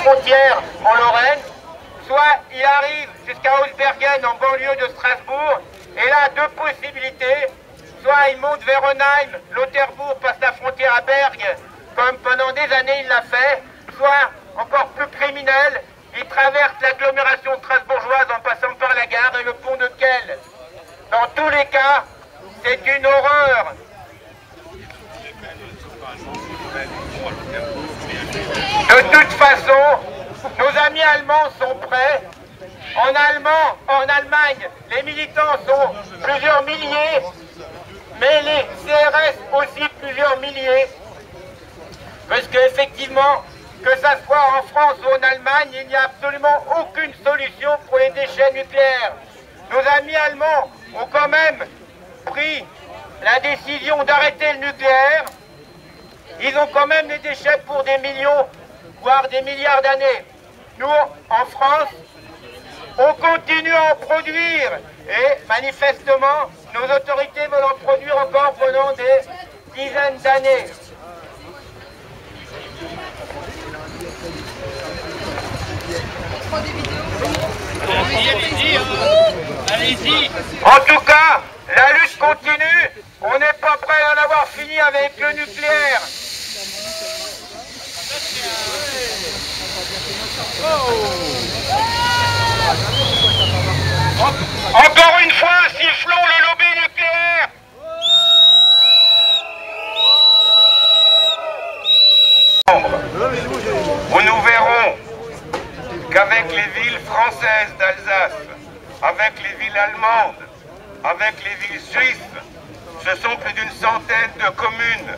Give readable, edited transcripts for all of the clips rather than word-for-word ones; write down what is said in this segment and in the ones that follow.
frontière en Lorraine, soit il arrive jusqu'à Augsbergen en banlieue de Strasbourg, et là, deux possibilités, soit il monte vers Onheim, Lauterbourg passe la frontière à Bergue, comme pendant des années il l'a fait, soit, encore plus criminel, il traverse l'agglomération strasbourgeoise en passant par la gare et le pont de Kehl. Dans tous les cas, c'est une horreur. De toute façon, nos amis allemands sont prêts. En Allemagne, les militants sont plusieurs milliers, mais les CRS aussi plusieurs milliers. Parce qu'effectivement, que ça soit en France ou en Allemagne, il n'y a absolument aucune solution pour les déchets nucléaires. Nos amis allemands ont quand même pris la décision d'arrêter le nucléaire. Ils ont quand même des déchets pour des millions, voire des milliards d'années. Nous, en France, on continue à en produire. Et manifestement, nos autorités veulent en produire encore pendant des dizaines d'années. Allez-y. En tout cas, la lutte continue. On n'est pas prêt à en avoir fini avec le nucléaire. Encore une fois, sifflons le lobby nucléaire. Où nous verrons qu'avec les villes françaises d'Alsace, avec les villes allemandes, avec les villes suisses, ce sont plus d'une centaine de communes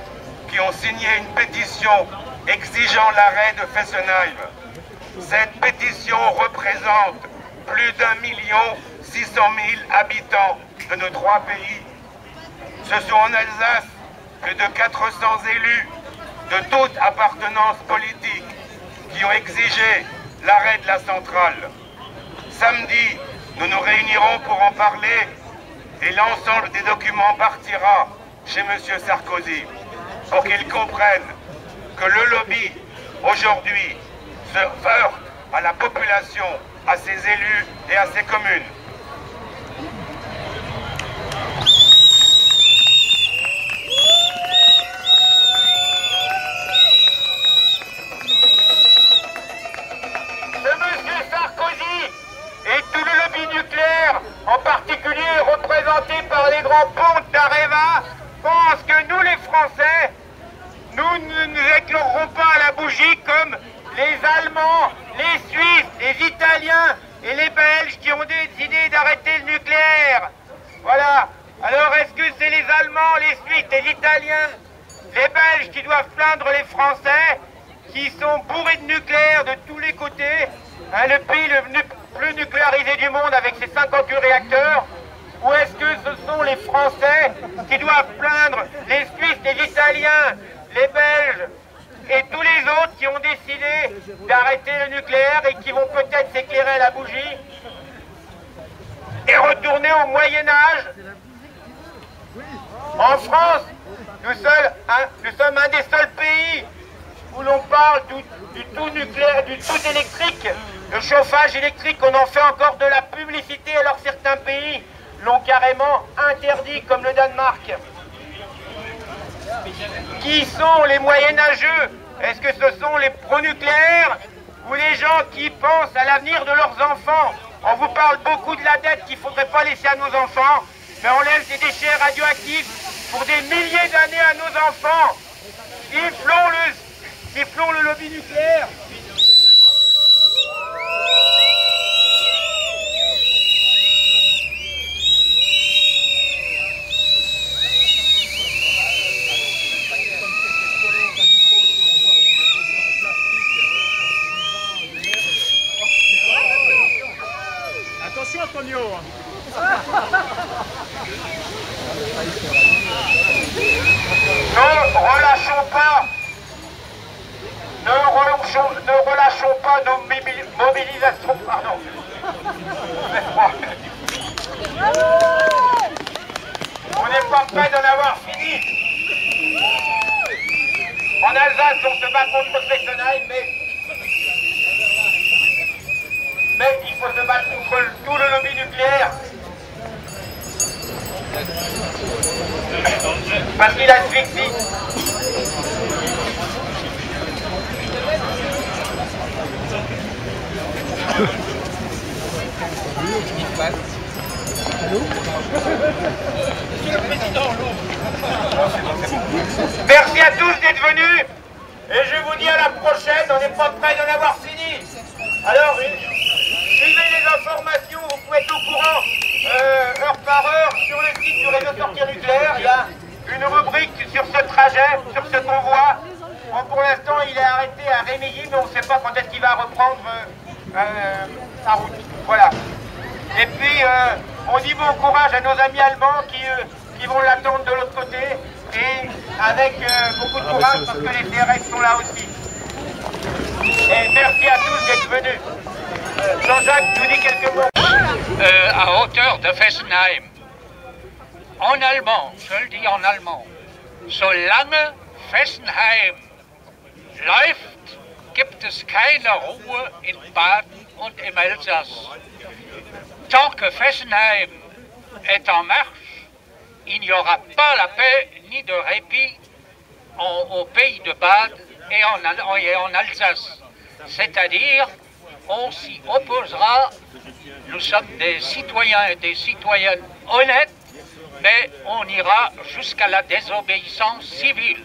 qui ont signé une pétition exigeant l'arrêt de Fessenheim. Cette pétition représente plus d'1,6 million habitants de nos trois pays. Ce sont en Alsace plus de 400 élus de toute appartenance politique qui ont exigé l'arrêt de la centrale. Samedi, nous nous réunirons pour en parler et l'ensemble des documents partira chez M. Sarkozy pour qu'il comprenne que le lobby, aujourd'hui, se heurte à la population, à ses élus et à ses communes. En particulier représenté par les grands pontes d'Areva, pense que nous les Français, nous ne nous éclairerons pas à la bougie comme les Allemands, les Suisses, les Italiens et les Belges qui ont décidé d'arrêter le nucléaire. Voilà. Alors est-ce que c'est les Allemands, les Suisses, les Italiens, les Belges qui doivent plaindre les Français qui sont bourrés de nucléaire de tous les côtés, hein, le pays le plus nucléarisé du monde avec ses 58 réacteurs, ou est-ce que ce sont les Français qui doivent plaindre les Suisses, les Italiens, les Belges et tous les autres qui ont décidé d'arrêter le nucléaire et qui vont peut-être s'éclairer à la bougie et retourner au Moyen-Âge? En France, nous sommes un des seuls pays où l'on parle du tout nucléaire, du tout électrique. Le chauffage électrique, on en fait encore de la publicité, alors certains pays l'ont carrément interdit, comme le Danemark. Qui sont les moyenâgeux? Est-ce que ce sont les pro-nucléaires ou les gens qui pensent à l'avenir de leurs enfants? On vous parle beaucoup de la dette qu'il ne faudrait pas laisser à nos enfants, mais on laisse des déchets radioactifs pour des milliers d'années à nos enfants. Sifflons le lobby nucléaire. Attention Antonio. Ne relâchons pas nos mobilisations, pardon. On n'est pas prêt d'en avoir fini. En Alsace, on se bat contre Fessenheim, mais Merci à tous d'être venus. Et je vous dis à la prochaine, on n'est pas près d'en avoir fini. Alors, suivez les informations, vous pouvez être au courant heure par heure sur le site du réseau Sortir Nucléaire. Il y a une rubrique sur ce trajet, sur ce convoi. Bon, pour l'instant, il est arrêté à Rémilly, mais on ne sait pas quand est-ce qu'il va reprendre sa route. Voilà. Et puis, on dit bon courage à nos amis allemands qui vont l'attendre de l'autre côté. Et avec beaucoup de courage parce que les CRS sont là aussi. Et merci à tous d'être venus. Jean-Jacques nous dit quelques mots. À hauteur de Fessenheim. En allemand, je le dis en allemand. Solange Fessenheim läuft, gibt es keine Ruhe in Baden und im Elsass. Tant que Fessenheim est en marche, il n'y aura pas la paix ni de répit au pays de Bade et en Alsace. C'est-à-dire, on s'y opposera. Nous sommes des citoyens et des citoyennes honnêtes, mais on ira jusqu'à la désobéissance civile.